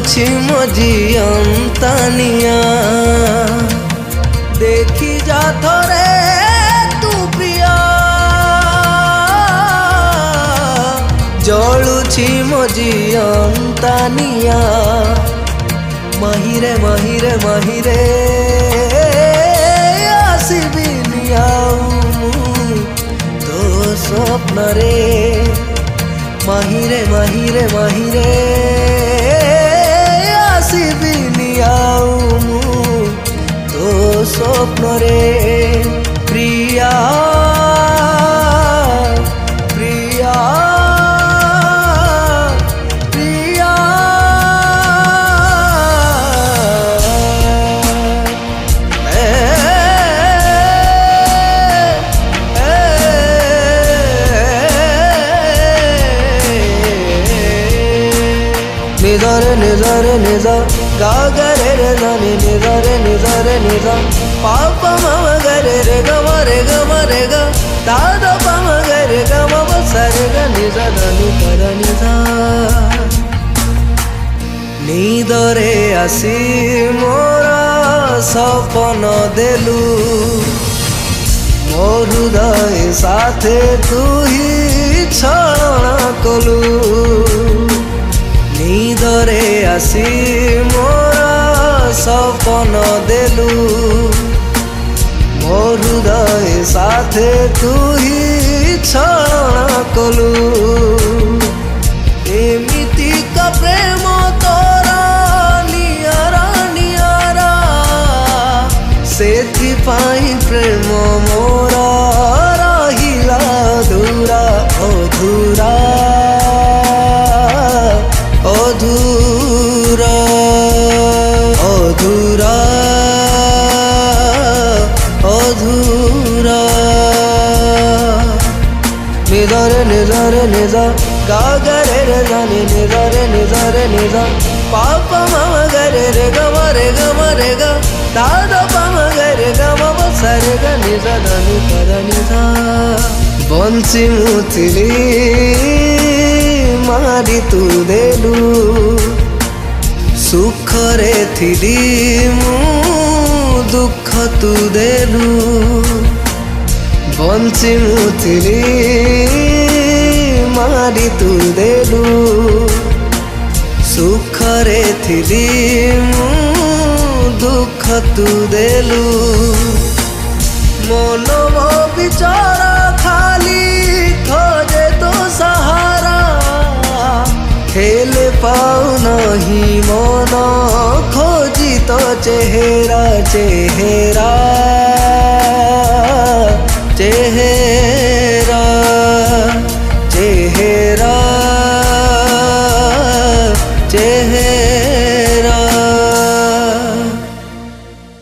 जलुछि मो जियंतानिया देखी जा थोरे तू प्रिया जलुछि मो जियंतानिया महिरे महिरे महिरे आसिबिनि आउ तो स्वप्न रे महिरे महिरे महिरे आसिबिनि आउ तो स्वप्न रे प्रिया प्रिया प्रिया निजरे निजरे निज गागरे रे जानी निजरे निजरे निज पाप मम गरे रे गम रे गम रे ग दाद पम गरे गम सरे ग निज धनी कर निज निदरे आसी मोर सपन देलु मो हृदय साथे तू ही छलना कलु निदरे आसी मोर सपन देलु मो हृदय साथे तू ही छलना कलु एमिति का प्रेम तोरा नियारा नियारा सेथिपाई प्रेम मोरा रहिला अधूरा अधूरा अधूरा अधूरा अधूरा निजरे निजरे निज गागरे रे जानी निजरे निजरे निज पाप मम गरे रे गम रे ग दाद पम गरे गम सरे ग निज धनी कर निज बंसी मुथिली मारी तू देलु सुख रे थिली मु दुख तू देलु बंसी मुथिली मारी तू देलु सुख रे थिली मु दुख तू देलु मन मो विचार खाली खोजे तो सहारा हेले पाऊ नहीं मन खोजी तो चेहरा चेहरा चेहरा